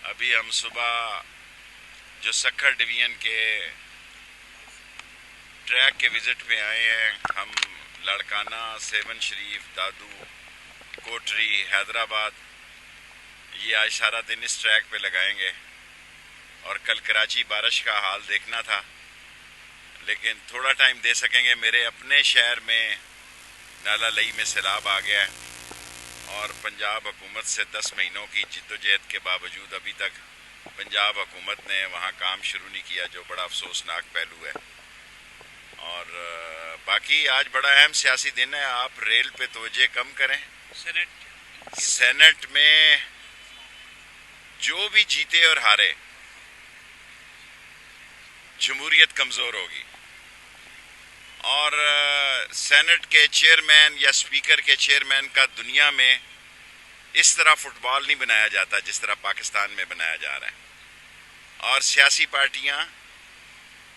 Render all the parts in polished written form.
ابھی ہم صبح جو سکھر ڈویژن کے ٹریک کے وزٹ پہ آئے ہیں، ہم لاڑکانہ، سیون شریف، دادو، کوٹری، حیدرآباد، یہ آج سارا دن اس ٹریک پہ لگائیں گے اور کل کراچی بارش کا حال دیکھنا تھا لیکن تھوڑا ٹائم دے سکیں گے۔ میرے اپنے شہر میں نالا لئی میں سیلاب آ گیا ہے اور پنجاب حکومت سے 10 مہینوں کی جدوجہد کے باوجود ابھی تک پنجاب حکومت نے وہاں کام شروع نہیں کیا، جو بڑا افسوسناک پہلو ہے۔ اور باقی آج بڑا اہم سیاسی دن ہے، آپ ریل پہ توجہ کم کریں۔ سینٹ میں جو بھی جیتے اور ہارے، جمہوریت کمزور ہوگی اور سینٹ کے چیئرمین یا اسپیکر کے چیئرمین کا دنیا میں اس طرح فٹ بال نہیں بنایا جاتا جس طرح پاکستان میں بنایا جا رہا ہے۔ اور سیاسی پارٹیاں،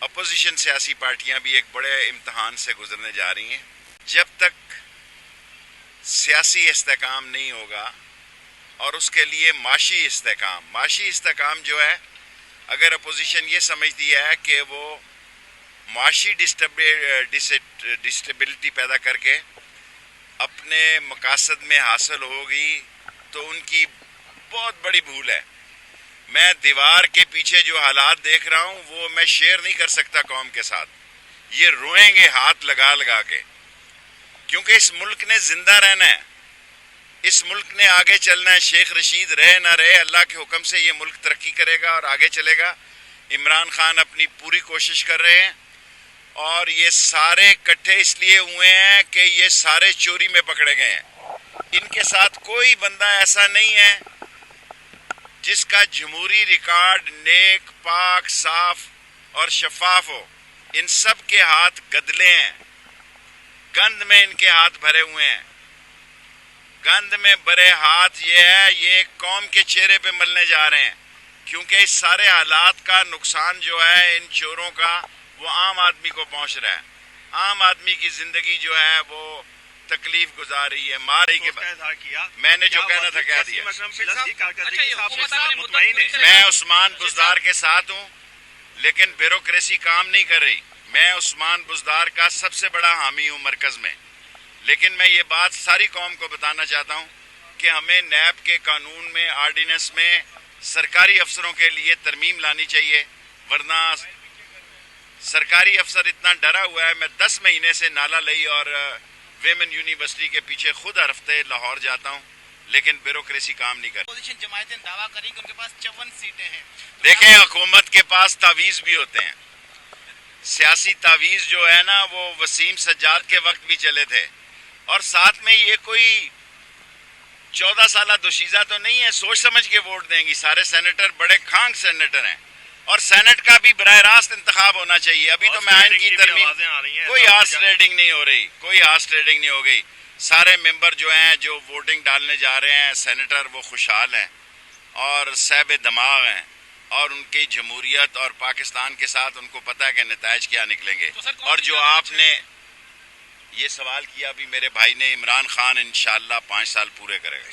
اپوزیشن سیاسی پارٹیاں بھی ایک بڑے امتحان سے گزرنے جا رہی ہیں۔ جب تک سیاسی استحکام نہیں ہوگا اور اس کے لیے معاشی استحکام جو ہے، اگر اپوزیشن یہ سمجھتی ہے کہ وہ معاشی ڈسٹیبلٹی پیدا کر کے اپنے مقاصد میں حاصل ہوگی تو ان کی بہت بڑی بھول ہے۔ میں دیوار کے پیچھے جو حالات دیکھ رہا ہوں وہ میں شیئر نہیں کر سکتا قوم کے ساتھ۔ یہ روئیں گے ہاتھ لگا لگا کے، کیونکہ اس ملک نے زندہ رہنا ہے، اس ملک نے آگے چلنا ہے۔ شیخ رشید رہے نہ رہے، اللہ کے حکم سے یہ ملک ترقی کرے گا اور آگے چلے گا۔ عمران خان اپنی پوری کوشش کر رہے ہیں اور یہ سارے اکٹھے اس لیے ہوئے ہیں کہ یہ سارے چوری میں پکڑے گئے ہیں۔ ان کے ساتھ کوئی بندہ ایسا نہیں ہے جس کا جمہوری ریکارڈ نیک، پاک، صاف اور شفاف ہو۔ ان سب کے ہاتھ گدلے ہیں، گند میں ان کے ہاتھ بھرے ہوئے ہیں۔ گند میں بھرے ہاتھ یہ ہے، یہ ایک قوم کے چہرے پہ ملنے جا رہے ہیں، کیونکہ اس سارے حالات کا نقصان جو ہے ان چوروں کا وہ عام آدمی کو پہنچ رہا ہے۔ عام آدمی کی زندگی جو ہے وہ تکلیف گزاری ہے۔ میں نے جو کہنا تھا کہہ دیا۔ میں عثمان بزدار کے ساتھ ہوں لیکن بیوروکریسی کام نہیں کر رہی۔ میں عثمان بزدار کا سب سے بڑا حامی ہوں مرکز میں، لیکن میں یہ بات ساری قوم کو بتانا چاہتا ہوں کہ ہمیں نیب کے قانون میں، آرڈیننس میں سرکاری افسروں کے لیے ترمیم لانی چاہیے، ورنہ سرکاری افسر اتنا ڈرا ہوا ہے۔ میں 10 مہینے سے نالا لئی اور ویمن یونیورسٹی کے پیچھے خود ہر ہفتے لاہور جاتا ہوں لیکن بیوروکریسی کام نہیں کرتی۔ اپوزیشن جماعتیں دعویٰ کریں کہ ان کے پاس 54 سیٹیں ہیں۔ دیکھیں، حکومت کے پاس تعویذ بھی ہوتے ہیں۔ سیاسی تعویذ جو ہے نا وہ وسیم سجاد کے وقت بھی چلے تھے، اور ساتھ میں یہ کوئی 14 سالہ دوشیزہ تو نہیں ہے، سوچ سمجھ کے ووٹ دیں گی۔ سارے سینیٹر بڑے خانگ سینیٹر ہیں اور سینٹ کا بھی براہ راست انتخاب ہونا چاہیے۔ ابھی تو میں آئین کی ترمیم، کوئی ہارس ٹریڈنگ نہیں ہو رہی، کوئی ہارس ٹریڈنگ نہیں ہو گئی۔ سارے ممبر جو ہیں جو ووٹنگ ڈالنے جا رہے ہیں سینیٹر، وہ خوشحال ہیں اور صاحب دماغ ہیں، اور ان کی جمہوریت اور پاکستان کے ساتھ ان کو پتہ ہے کہ نتائج کیا نکلیں گے۔ اور جو آپ نے یہ سوال کیا ابھی میرے بھائی نے، عمران خان انشاءاللہ 5 سال پورے کرے گا۔